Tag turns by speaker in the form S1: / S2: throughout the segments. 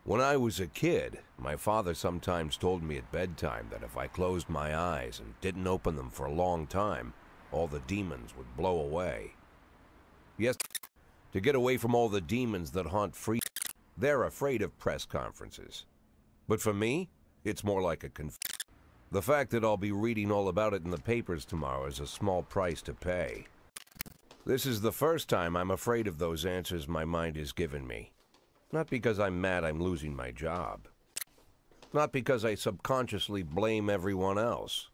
S1: When I was a kid, my father sometimes told me at bedtime that if I closed my eyes and didn't open them for a long time, all the demons would blow away. Yes, to get away from all the demons that haunt free, they're afraid of press conferences. But for me, it's more like a The fact that I'll be reading all about it in the papers tomorrow is a small price to pay. This is the first time I'm afraid of those answers my mind has given me. Not because I'm mad I'm losing my job. Not because I subconsciously blame everyone else,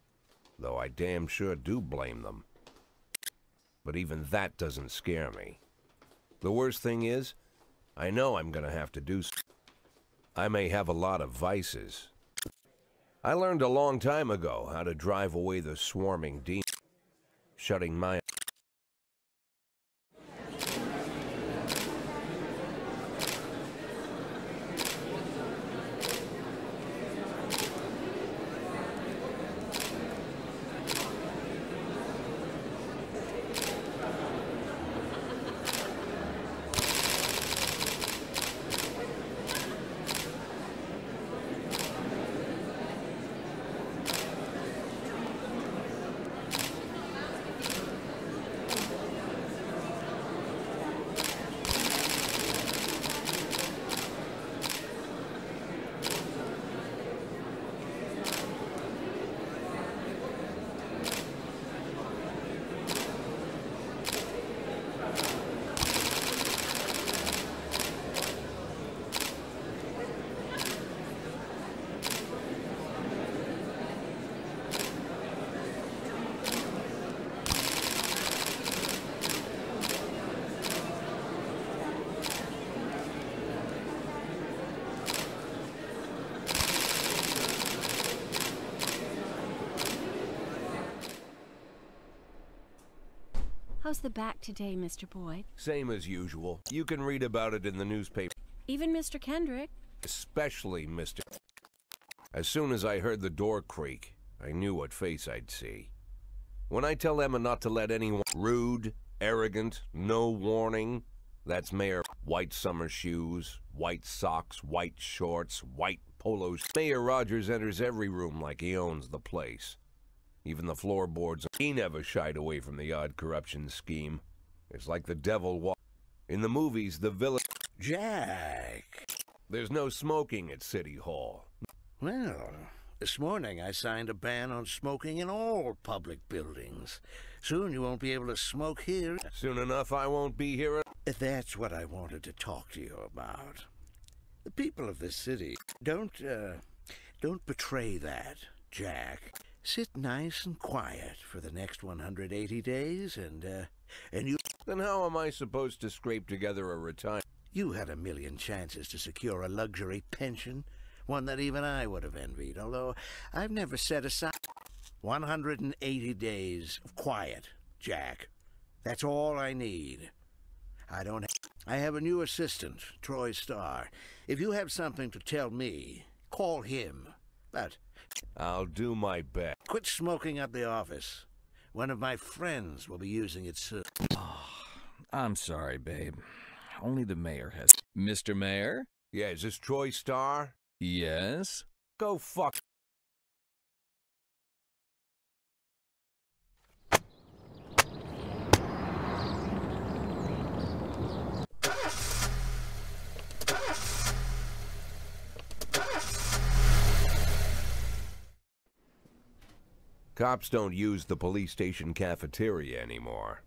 S1: though I damn sure do blame them. But even that doesn't scare me. The worst thing is, I know I'm gonna have to do I may have a lot of vices. I learned a long time ago how to drive away the swarming demons, shutting my
S2: How's the back today, Mr. Boyd?
S1: Same as usual. You can read about it in the newspaper.
S2: Even Mr. Kendrick?
S1: Especially Mr. As soon as I heard the door creak, I knew what face I'd see. When I tell Emma not to let anyone... Rude, arrogant, no warning. That's Mayor. White summer shoes, white socks, white shorts, white polos. Mayor Rogers enters every room like he owns the place. Even the floorboards. He never shied away from the odd corruption scheme. It's like the devil in the movies, the villain...
S3: Jack!
S1: There's no smoking at City Hall.
S3: Well, this morning I signed a ban on smoking in all public buildings. Soon you won't be able to smoke here.
S1: Soon enough I won't be here.
S3: That's what I wanted to talk to you about. The people of this city, don't betray that, Jack. Sit nice and quiet for the next 180 days, and you...
S1: Then how am I supposed to scrape together a retirement?
S3: You had a million chances to secure a luxury pension, one that even I would have envied, although I've never set aside 180 days of quiet, Jack. That's all I need. I have a new assistant, Troy Starr. If you have something to tell me, call him. But...
S1: I'll do my best.
S3: Quit smoking up the office. One of my friends will be using it soon.
S4: Oh, I'm sorry, babe. Only the mayor has... Mr. Mayor?
S1: Yeah, is this Troy Starr?
S4: Yes?
S1: Go fuck... Cops don't use the police station cafeteria anymore.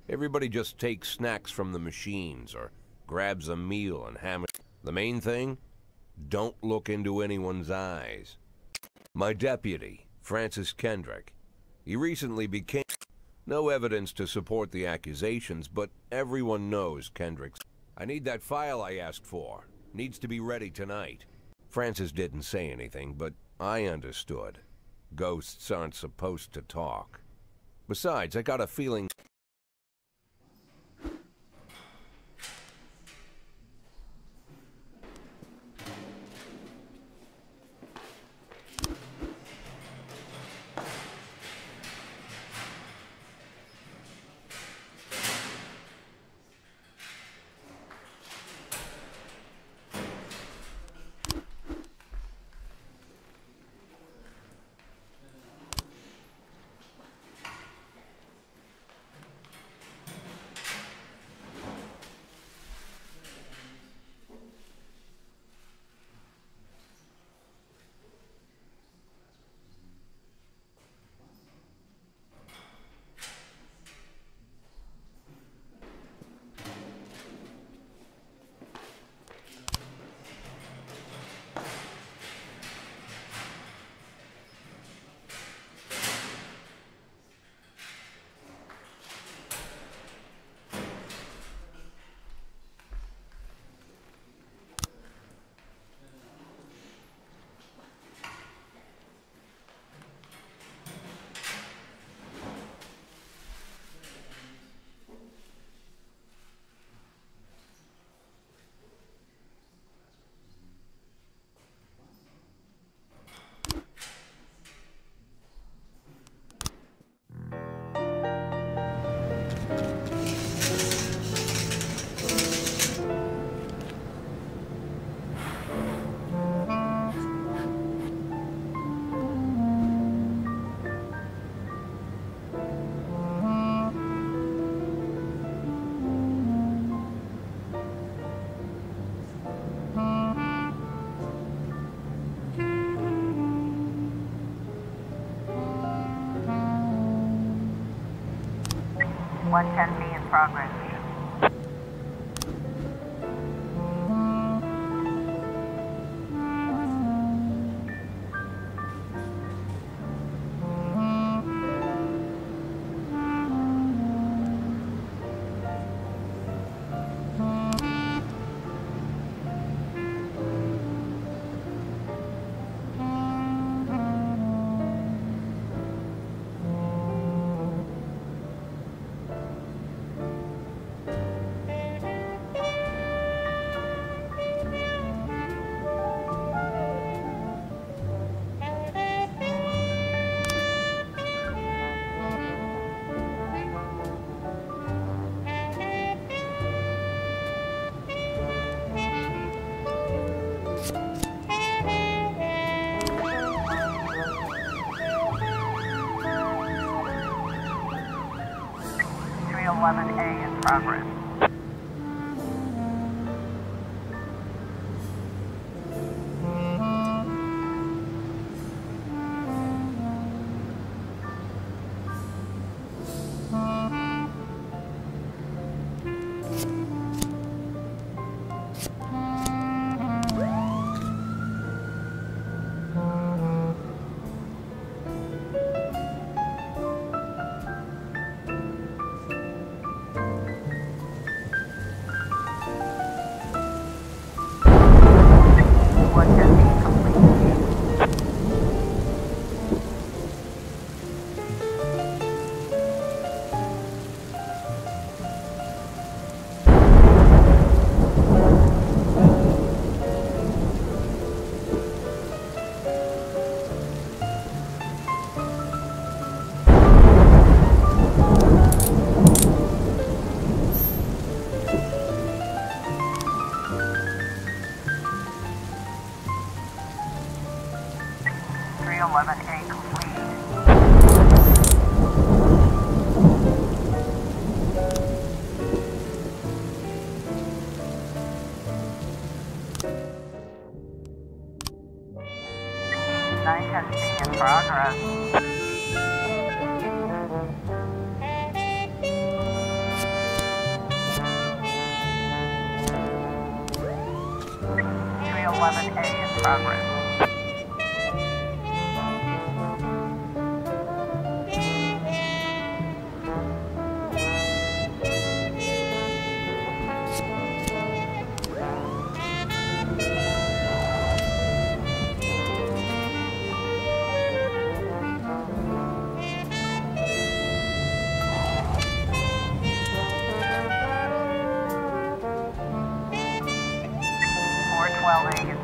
S1: Everybody just takes snacks from the machines or grabs a meal and hammers. The main thing? Don't look into anyone's eyes. My deputy, Francis Kendrick, he recently became... No evidence to support the accusations, but everyone knows Kendrick's... I need that file I asked for. Needs to be ready tonight. Francis didn't say anything, but I understood. Ghosts aren't supposed to talk. Besides, I got a feeling...
S5: 110B in progress. A in progress. In progress. 311A in progress.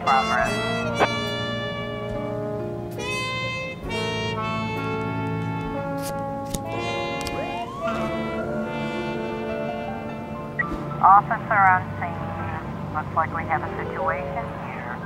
S5: Progress. Officer on scene. Looks like we have a situation here.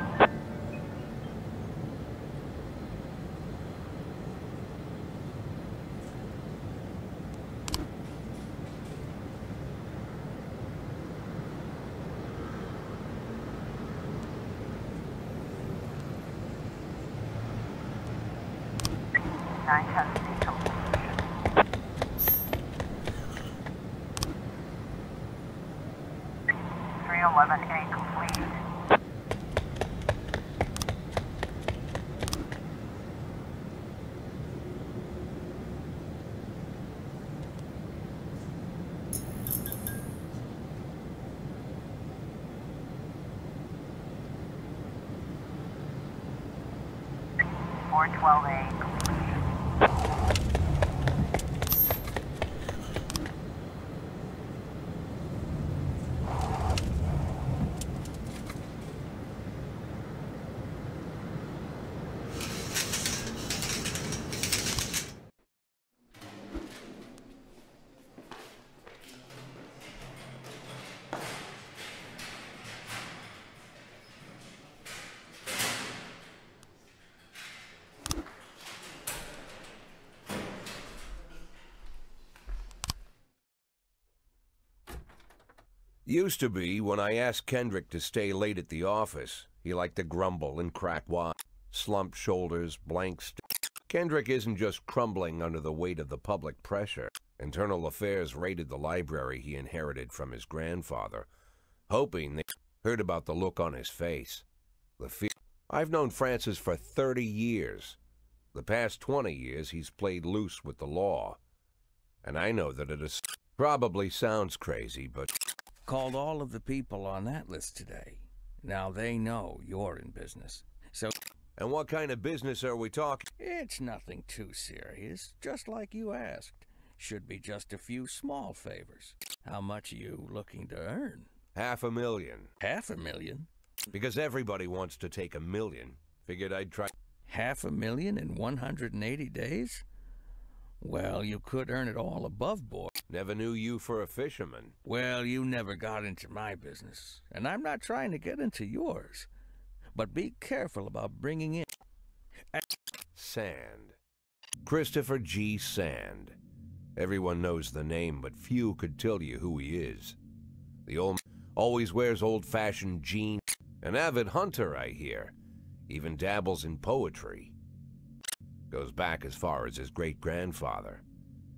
S5: Complete. 311A complete. .412A complete.
S1: Used to be, when I asked Kendrick to stay late at the office, he liked to grumble and crack wise, slumped shoulders, blank Kendrick isn't just crumbling under the weight of the public pressure. Internal Affairs raided the library he inherited from his grandfather, hoping they heard about the look on his face. The fear. I've known Francis for 30 years. The past 20 years he's played loose with the law. And I know that it is probably sounds crazy, but...
S4: Called all of the people on that list today. Now they know you're in business. So...
S1: And what kind of business are we talking?
S4: It's nothing too serious, just like you asked. Should be just a few small favors. How much are you looking to earn?
S1: $500,000.
S4: $500,000?
S1: Because everybody wants to take $1 million. Figured I'd try...
S4: $500,000 in 180 days? Well, you could earn it all above board.
S1: Never knew you for a fisherman.
S4: Well, you never got into my business, and I'm not trying to get into yours. But be careful about bringing in...
S1: Sand. Christopher G. Sand. Everyone knows the name, but few could tell you who he is. The old man always wears old-fashioned jeans. An avid hunter, I hear. Even dabbles in poetry. Goes back as far as his great-grandfather.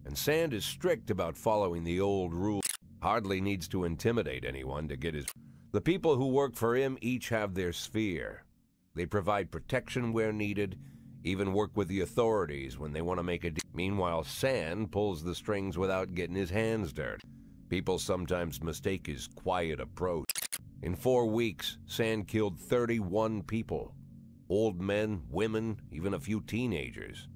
S1: And Sand is strict about following the old rules. Hardly needs to intimidate anyone to get his... The people who work for him each have their sphere. They provide protection where needed, even work with the authorities when they want to make a deal. Meanwhile, Sand pulls the strings without getting his hands dirty. People sometimes mistake his quiet approach. In 4 weeks, Sand killed 31 people. Old men, women, even a few teenagers.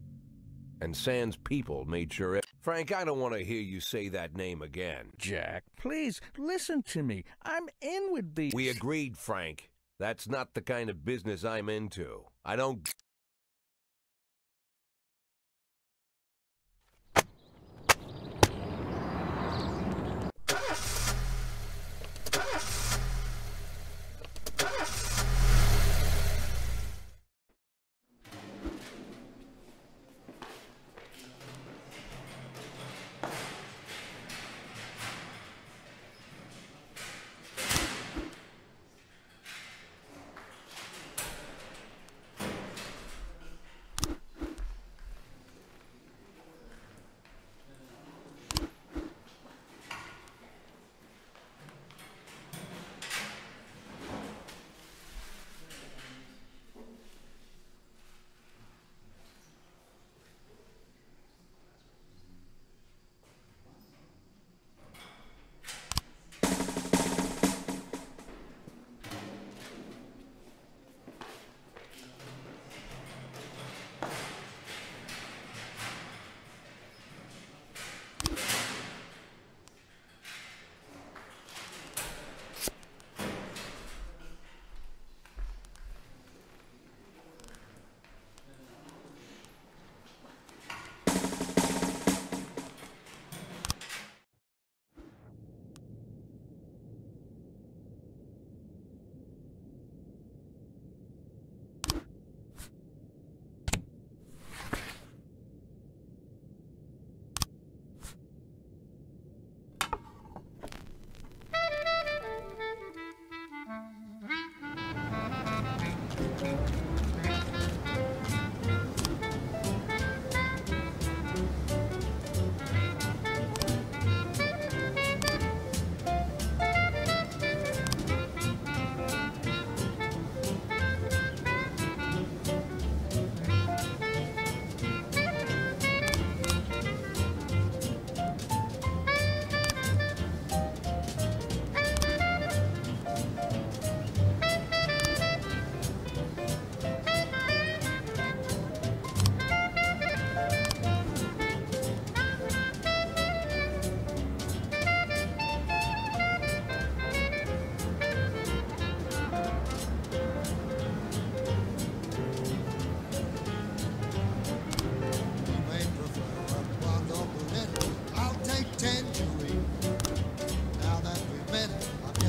S1: And Sand's people made sure... Frank, I don't want to hear you say that name again.
S4: Jack, please, listen to me. I'm in with these...
S1: We agreed, Frank. That's not the kind of business I'm into. I don't...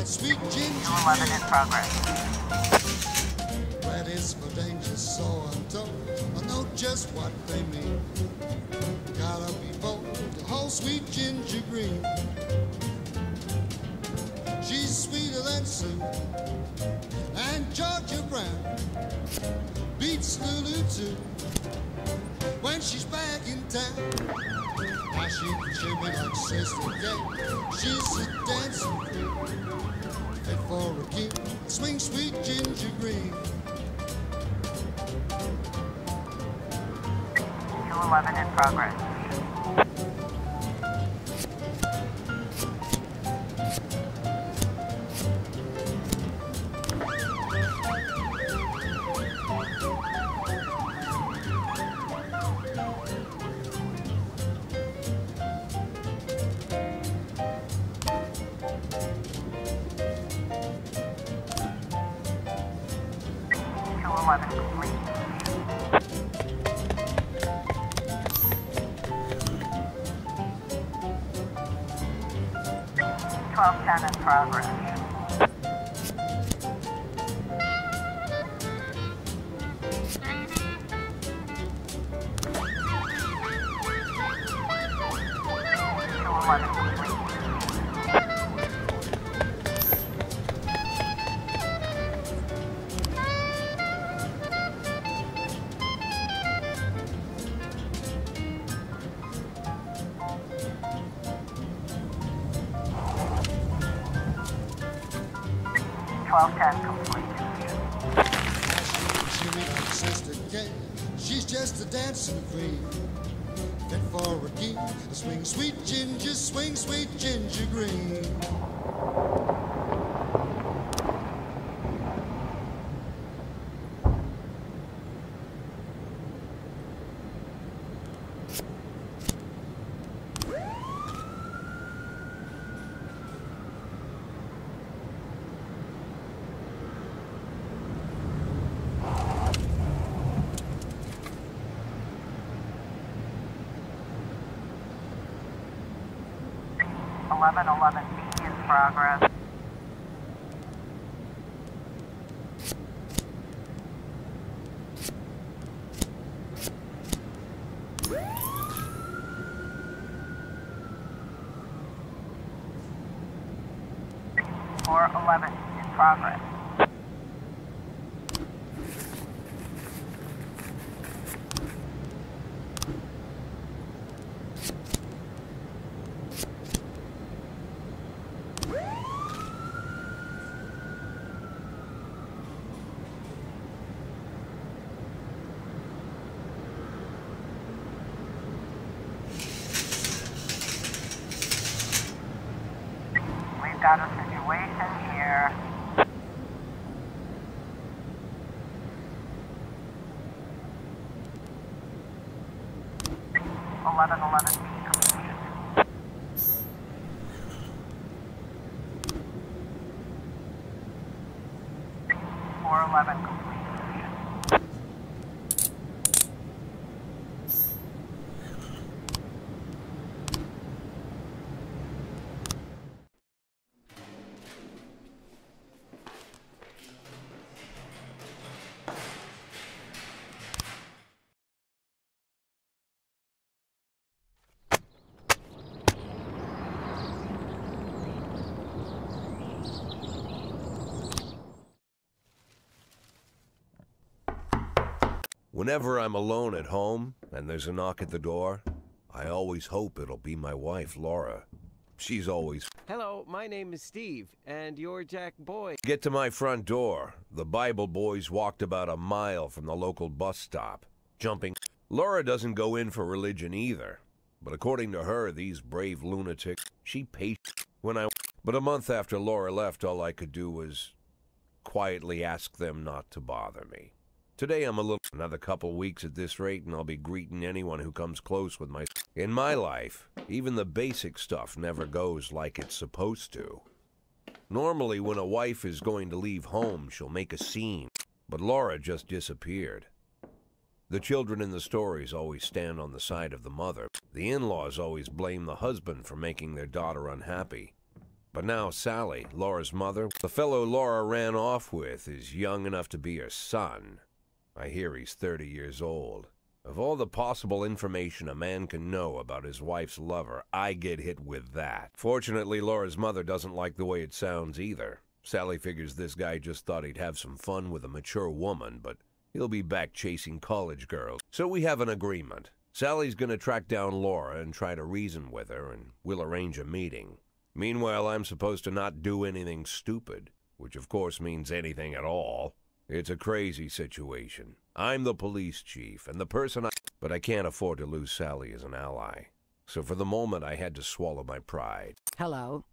S5: Sweet ginger. 11 in progress.
S6: Red is for danger, so I'm told. I know just what they mean. Gotta be bold to hold sweet ginger green. She's sweeter than Sue and Georgia Brown. Beats Lulu too when she's back in town. How she can shimmy like Sister Kate. She's a dancing queen. Fit for a king, swing sweet ginger green.
S5: 211 in progress. Complete. 1210 in progress. Complete. 1210 complete.
S6: Shimmy like Sister Kate. She's just a dancing queen. Fit for a king. Swing sweet ginger green.
S5: B in progress. Or 11 in progress. We've got a situation here. Eleven B complete. 411 complete.
S1: Whenever I'm alone at home and there's a knock at the door, I always hope it'll be my wife, Laura. She's always...
S7: Hello, my name is Steve, and you're Jack Boyd.
S1: Get to my front door. The Bible boys walked about a mile from the local bus stop, jumping... Laura doesn't go in for religion either, but according to her, these brave lunatics, she paid But a month after Laura left, all I could do was quietly ask them not to bother me. Today I'm another couple weeks at this rate and I'll be greeting anyone who comes close with my... In my life, even the basic stuff never goes like it's supposed to. Normally when a wife is going to leave home, she'll make a scene, but Laura just disappeared. The children in the stories always stand on the side of the mother. The in-laws always blame the husband for making their daughter unhappy. But now Sally, Laura's mother, the fellow Laura ran off with, is young enough to be her son. I hear he's 30 years old. Of all the possible information a man can know about his wife's lover, I get hit with that. Fortunately, Laura's mother doesn't like the way it sounds either. Sally figures this guy just thought he'd have some fun with a mature woman, but he'll be back chasing college girls. So we have an agreement. Sally's gonna track down Laura and try to reason with her, and we'll arrange a meeting. Meanwhile, I'm supposed to not do anything stupid, which of course means anything at all. It's a crazy situation. I'm the police chief, and the person but I can't afford to lose Sally as an ally. So for the moment, I had to swallow my pride.
S8: Hello.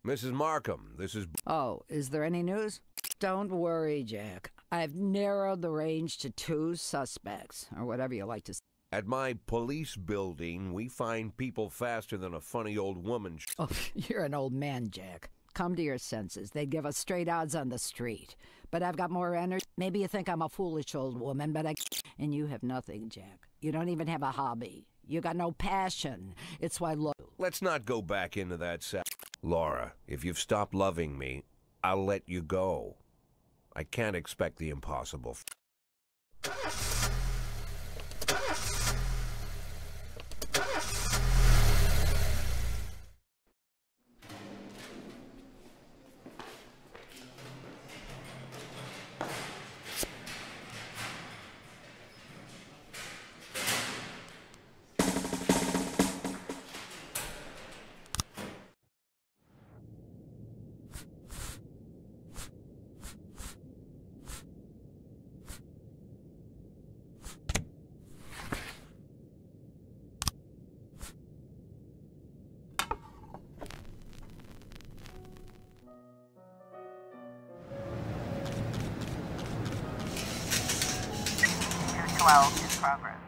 S1: Mrs. Markham, this is...
S8: Oh, is there any news? Don't worry, Jack. I've narrowed the range to 2 suspects, or whatever you like to say.
S1: At my police building, we find people faster than a funny old woman.
S8: Oh, you're an old man, Jack. Come to your senses. They'd give us straight odds on the street. But I've got more energy. Maybe you think I'm a foolish old woman, but And you have nothing, Jack. You don't even have a hobby. You got no passion. It's why
S1: Let's not go back into that Laura, if you've stopped loving me, I'll let you go. I can't expect the impossible.
S5: Well, in progress.